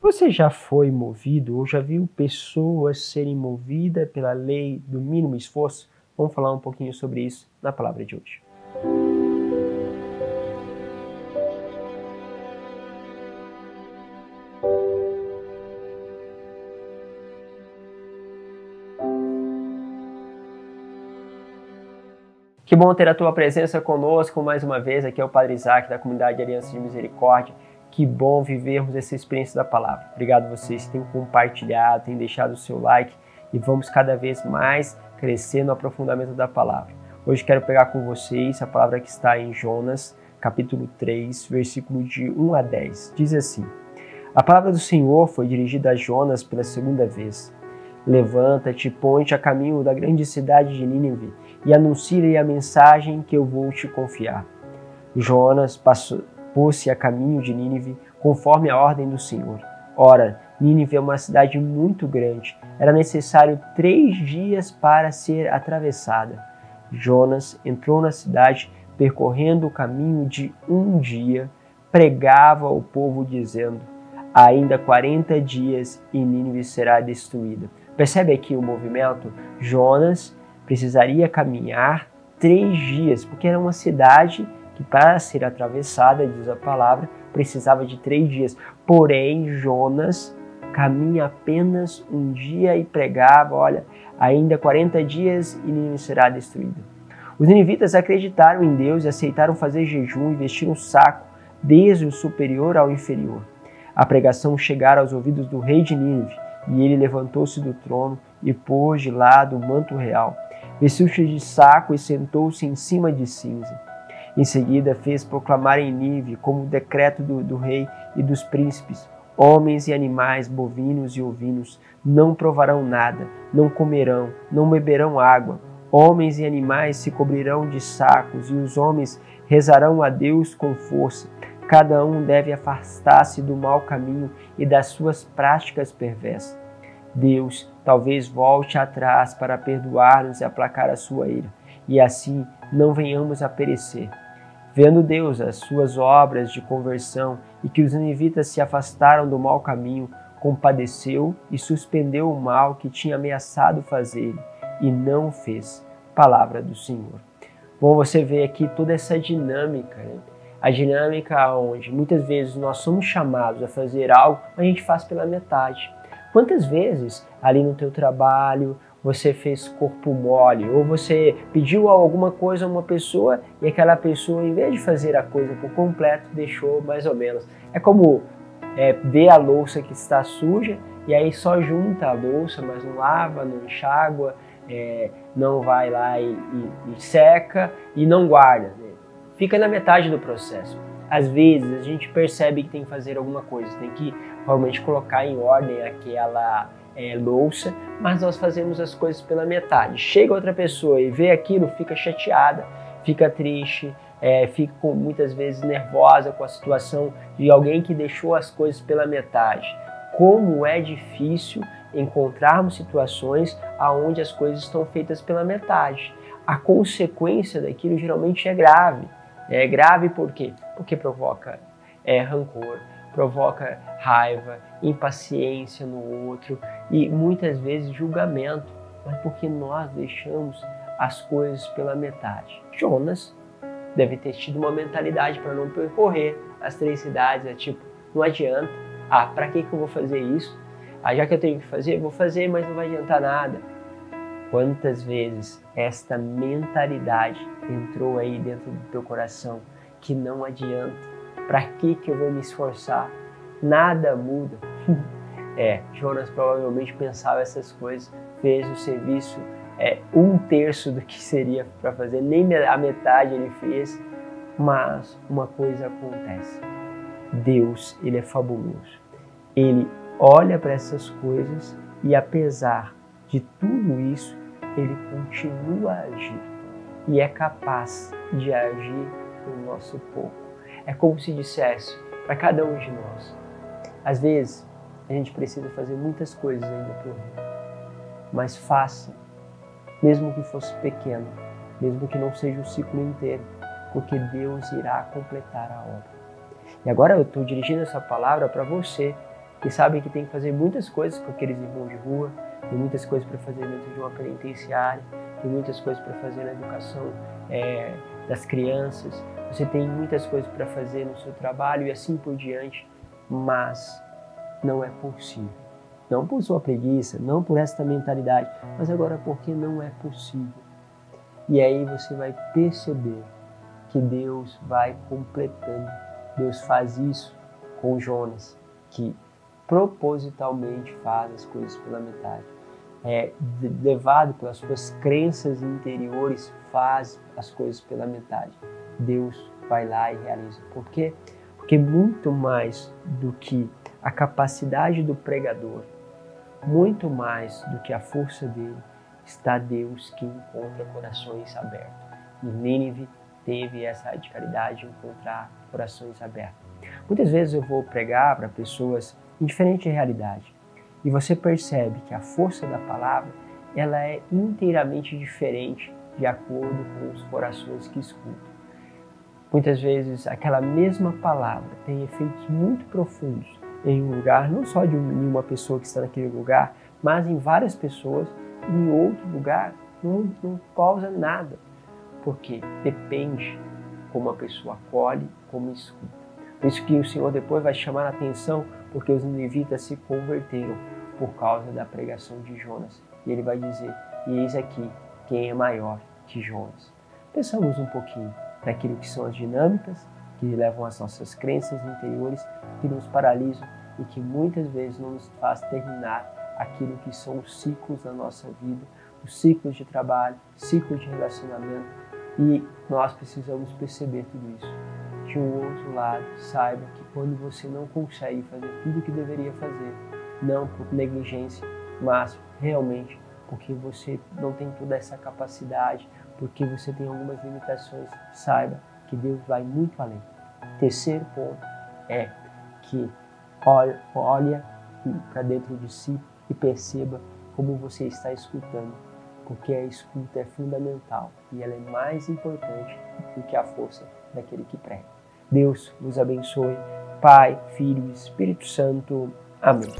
Você já foi movido ou já viu pessoas serem movidas pela lei do mínimo esforço? Vamos falar um pouquinho sobre isso na palavra de hoje. Que bom ter a tua presença conosco mais uma vez. Aqui é o Padre Isaac da comunidade Aliança de Misericórdia. Que bom vivermos essa experiência da palavra. Obrigado a vocês que têm compartilhado, têm deixado o seu like e vamos cada vez mais crescer no aprofundamento da palavra. Hoje quero pegar com vocês a palavra que está em Jonas, capítulo 3, versículo de 1 a 10. Diz assim: A palavra do Senhor foi dirigida a Jonas pela segunda vez. Levanta-te, põe-te a caminho da grande cidade de Nínive e anuncia-lhe a mensagem que eu vou te confiar. Jonas pôs-se a caminho de Nínive, conforme a ordem do Senhor. Ora, Nínive é uma cidade muito grande. Era necessário 3 dias para ser atravessada. Jonas entrou na cidade, percorrendo o caminho de 1 dia, pregava ao povo dizendo: ainda 40 dias e Nínive será destruída. Percebe aqui o movimento? Jonas precisaria caminhar 3 dias, porque era uma cidade que para ser atravessada, diz a palavra, precisava de 3 dias. Porém, Jonas caminha apenas 1 dia e pregava, olha, ainda 40 dias e Nínive será destruída. Os ninivitas acreditaram em Deus e aceitaram fazer jejum e vestir um saco, desde o superior ao inferior. A pregação chegara aos ouvidos do rei de Nínive, e ele levantou-se do trono e pôs de lado o manto real, vestiu-se de saco e sentou-se em cima de cinza. Em seguida fez proclamar em Nínive, como decreto do rei e dos príncipes: homens e animais, bovinos e ovinos, não provarão nada, não comerão, não beberão água. Homens e animais se cobrirão de sacos, e os homens rezarão a Deus com força. Cada um deve afastar-se do mau caminho e das suas práticas perversas. Deus talvez volte atrás para perdoar-nos e aplacar a sua ira, e assim não venhamos a perecer. Vendo Deus as suas obras de conversão e que os ninivitas se afastaram do mau caminho, compadeceu e suspendeu o mal que tinha ameaçado fazer, e não o fez. Palavra do Senhor. Bom, você vê aqui toda essa dinâmica, né? A dinâmica onde muitas vezes nós somos chamados a fazer algo, a gente faz pela metade. Quantas vezes ali no teu trabalho você fez corpo mole, ou você pediu alguma coisa a uma pessoa e aquela pessoa, em vez de fazer a coisa por completo, deixou mais ou menos. É como ver a louça que está suja e aí só junta a louça, mas não lava, não enxágua, não vai lá e seca e não guarda, né? Fica na metade do processo. Às vezes a gente percebe que tem que fazer alguma coisa, tem que realmente colocar em ordem aquela louça, mas nós fazemos as coisas pela metade. Chega outra pessoa e vê aquilo, fica chateada, fica triste, fica muitas vezes nervosa com a situação de alguém que deixou as coisas pela metade. Como é difícil encontrarmos situações onde as coisas estão feitas pela metade. A consequência daquilo geralmente é grave. É grave por quê? Porque provoca rancor, provoca raiva, impaciência no outro e muitas vezes julgamento, mas porque nós deixamos as coisas pela metade. Jonas deve ter tido uma mentalidade para não percorrer as 3 cidades, tipo, não adianta, para que eu vou fazer isso? Já que eu tenho que fazer, vou fazer, mas não vai adiantar nada. Quantas vezes esta mentalidade entrou aí dentro do teu coração que não adianta? Para que eu vou me esforçar? Nada muda. Jonas provavelmente pensava essas coisas, fez o serviço 1/3 do que seria para fazer, nem a metade ele fez, mas uma coisa acontece. Deus, ele é fabuloso. Ele olha para essas coisas e apesar de tudo isso, ele continua a agir e é capaz de agir no nosso pouco. É como se dissesse para cada um de nós: às vezes a gente precisa fazer muitas coisas ainda por mim, mas faça, mesmo que fosse pequeno, mesmo que não seja o ciclo inteiro, porque Deus irá completar a obra. E agora eu estou dirigindo essa palavra para você que sabem que tem que fazer muitas coisas com aqueles irmãos de rua, tem muitas coisas para fazer dentro de uma penitenciária, tem muitas coisas para fazer na educação das crianças, você tem muitas coisas para fazer no seu trabalho e assim por diante, mas não é possível. Não por sua preguiça, não por esta mentalidade, mas agora porque não é possível. E aí você vai perceber que Deus vai completando. Deus faz isso com Jonas, que propositalmente faz as coisas pela metade. Levado pelas suas crenças interiores, faz as coisas pela metade. Deus vai lá e realiza. Por quê? Porque muito mais do que a capacidade do pregador, muito mais do que a força dele, está Deus que encontra corações abertos. E Nínive teve essa radicalidade de encontrar corações abertos. Muitas vezes eu vou pregar para pessoas em diferente realidade e você percebe que a força da palavra ela é inteiramente diferente de acordo com os corações que escutam. Muitas vezes aquela mesma palavra tem efeitos muito profundos em um lugar, não só de uma pessoa que está naquele lugar, mas em várias pessoas e em outro lugar não causa nada. Porque depende como a pessoa acolhe, como escuta. Por isso que o Senhor depois vai chamar a atenção, porque os ninivitas se converteram por causa da pregação de Jonas. E ele vai dizer, e eis aqui quem é maior que Jonas. Pensamos um pouquinho naquilo que são as dinâmicas que levam às nossas crenças interiores, que nos paralisam e que muitas vezes não nos faz terminar aquilo que são os ciclos da nossa vida, os ciclos de trabalho, ciclos de relacionamento, e nós precisamos perceber tudo isso. De um outro lado, saiba que quando você não consegue fazer tudo o que deveria fazer, não por negligência, mas realmente porque você não tem toda essa capacidade, porque você tem algumas limitações, saiba que Deus vai muito além. Terceiro ponto é que olha para dentro de si e perceba como você está escutando, porque a escuta é fundamental e ela é mais importante do que a força daquele que prega. Deus nos abençoe, Pai, Filho e Espírito Santo. Amém.